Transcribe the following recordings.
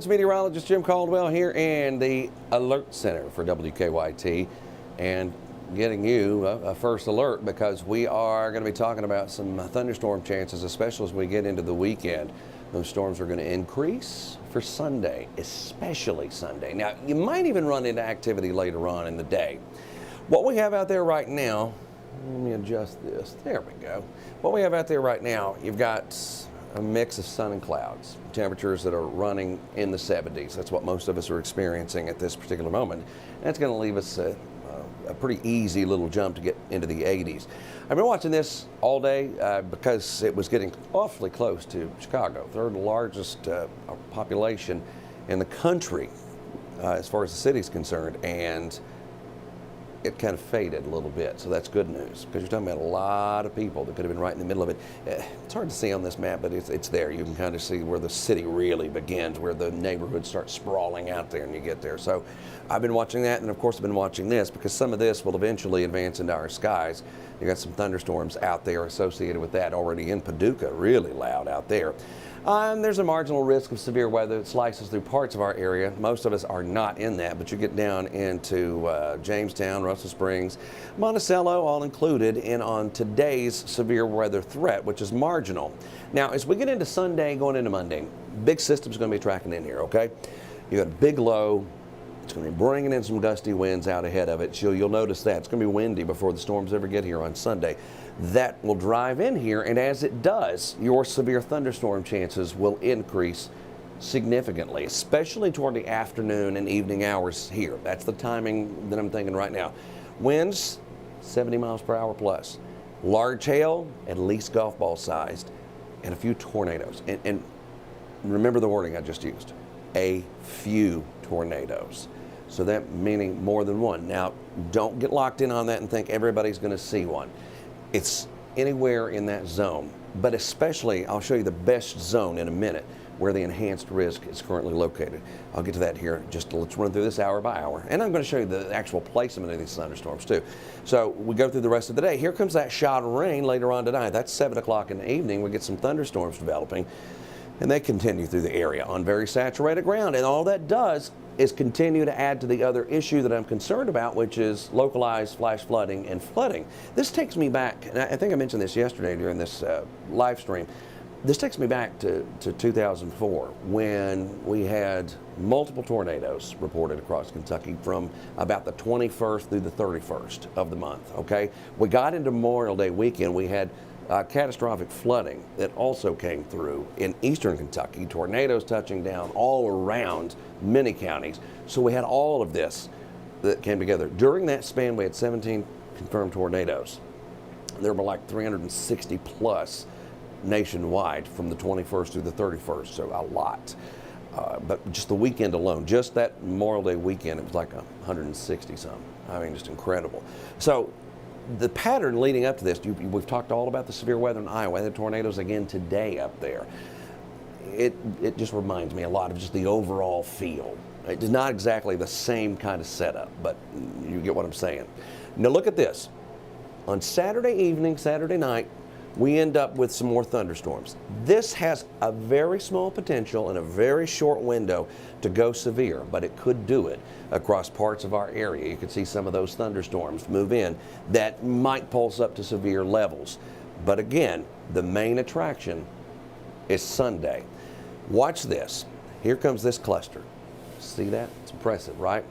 it's Meteorologist Jim Caldwell here in the Alert Center for WKYT, and getting you a first alert because we are going to be talking about some thunderstorm chances, especially as we get into the weekend. Those storms are going to increase for Sunday, especially Sunday. Now, you might even run into activity later on in the day. What we have out there right now, let me adjust this. There we go. What we have out there right now, you've got a mix of sun and clouds. Temperatures that are running in the 70s. That's what most of us are experiencing at this particular moment. That's going to leave us a pretty easy little jump to get into the 80s. I've been watching this all day because it was getting awfully close to Chicago, third largest population in the country as far as the city's concerned, and it kind of faded a little bit, so that's good news because you're talking about a lot of people that could have been right in the middle of it. It's hard to see on this map, but it's there. You can kind of see where the city really begins, where the neighborhoods start sprawling out there and you get there. So I've been watching that, and of course I've been watching this because some of this will eventually advance into our skies. You got some thunderstorms out there associated with that already in Paducah, really loud out there. There's a marginal risk of severe weather that slices through parts of our area. Most of us are not in that, but you get down into Jamestown, Russell Springs, Monticello, all included in on today's severe weather threat, which is marginal. Now, as we get into Sunday, going into Monday, big system's going to be tracking in here, okay? You got a big low. It's going to be bringing in some gusty winds out ahead of it. So you'll notice that. It's going to be windy before the storms ever get here on Sunday. That will drive in here, and as it does, your severe thunderstorm chances will increase significantly, especially toward the afternoon and evening hours here. That's the timing that I'm thinking right now. Winds, 70 miles per hour plus. Large hail, at least golf ball sized, and a few tornadoes. And remember the wording I just used, a few tornadoes. So that meaning more than one. Now, don't get locked in on that and think everybody's going to see one. It's anywhere in that zone, but especially, I'll show you the best zone in a minute where the enhanced risk is currently located. I'll get to that here. Just let's run through this hour by hour. And I'm going to show you the actual placement of these thunderstorms too. So we go through the rest of the day. Here comes that shot of rain later on tonight. That's 7 o'clock in the evening. We get some thunderstorms developing, and they continue through the area on very saturated ground. And all that does is continue to add to the other issue that I'm concerned about, which is localized flash flooding and flooding. This takes me back, and I think I mentioned this yesterday during this live stream. This takes me back to 2004 when we had multiple tornadoes reported across Kentucky from about the 21st through the 31st of the month, okay? We got into Memorial Day weekend. We had catastrophic flooding that also came through in eastern Kentucky, tornadoes touching down all around many counties. So we had all of this that came together. During that span, we had 17 confirmed tornadoes. There were like 360 plus nationwide from the 21st through the 31st, so a lot. But just the weekend alone, just that Memorial Day weekend, it was like 160 some. I mean, just incredible. So the pattern leading up to this, we've talked all about the severe weather in Iowa, the tornadoes again today up there. It just reminds me a lot of just the overall feel. It's not exactly the same kind of setup, but you get what I'm saying. Now look at this. On Saturday evening, Saturday night, we end up with some more thunderstorms. This has a very small potential and a very short window to go severe, but it could do it across parts of our area. You could see some of those thunderstorms move in that might pulse up to severe levels. But again, the main attraction is Sunday. Watch this. Here comes this cluster. See that? It's impressive, right?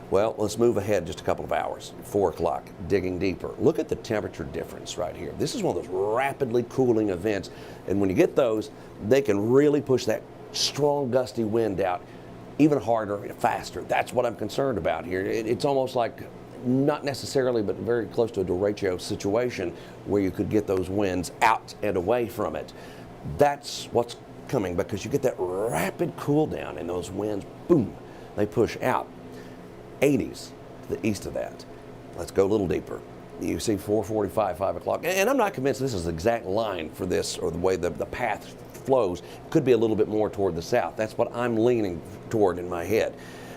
Well, let's move ahead just a couple of hours. 4 o'clock, digging deeper. Look at the temperature difference right here. This is one of those rapidly cooling events, and when you get those, they can really push that strong gusty wind out even harder, faster. That's what I'm concerned about here. It's almost like, not necessarily, but very close to a derecho situation where you could get those winds out and away from it. That's what's coming because you get that rapid cool down and those winds, boom, they push out. 80s to the east of that. Let's go a little deeper. You see 4:45, 5 o'clock. And I'm not convinced this is the exact line for this or the way the path flows. It could be a little bit more toward the south. That's what I'm leaning toward in my head.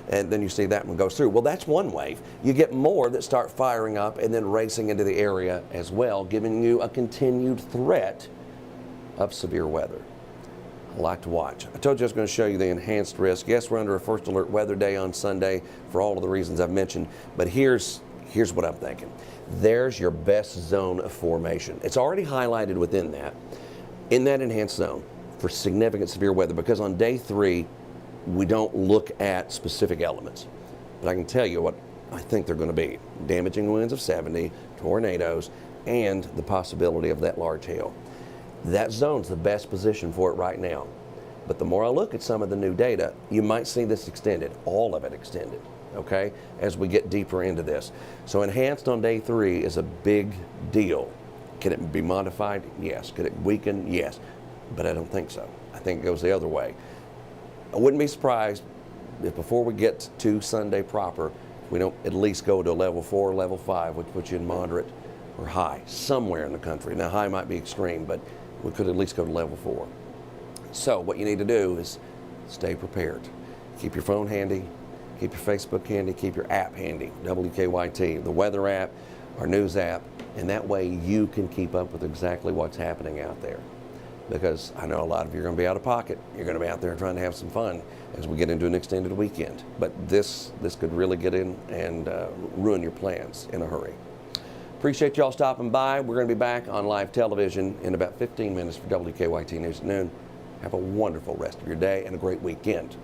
And then you see that one goes through. Well, that's one wave. You get more that start firing up and then racing into the area as well, giving you a continued threat of severe weather. I like to watch. I told you I was going to show you the enhanced risk. Yes, we're under a first alert weather day on Sunday for all of the reasons I've mentioned, but here's what I'm thinking. There's your best zone of formation. It's already highlighted within that, in that enhanced zone for significant severe weather, because on day 3, we don't look at specific elements. But I can tell you what I think they're going to be. Damaging winds of 70, tornadoes, and the possibility of that large hail. That zone's the best position for it right now. But the more I look at some of the new data, you might see this extended, all of it extended, okay, as we get deeper into this. So enhanced on day 3 is a big deal. Can it be modified? Yes. Could it weaken? Yes. But I don't think so. I think it goes the other way. I wouldn't be surprised if before we get to Sunday proper, we don't at least go to level 4, level 5, which puts you in moderate or high, somewhere in the country. Now, high might be extreme, but we could at least go to level 4. So what you need to do is stay prepared. Keep your phone handy, keep your Facebook handy, keep your app handy, WKYT, the weather app, our news app, and that way you can keep up with exactly what's happening out there. Because I know a lot of you are going to be out of pocket. You're going to be out there trying to have some fun as we get into an extended weekend. But this could really get in and ruin your plans in a hurry. Appreciate y'all stopping by. We're going to be back on live television in about 15 minutes for WKYT News at noon. Have a wonderful rest of your day and a great weekend.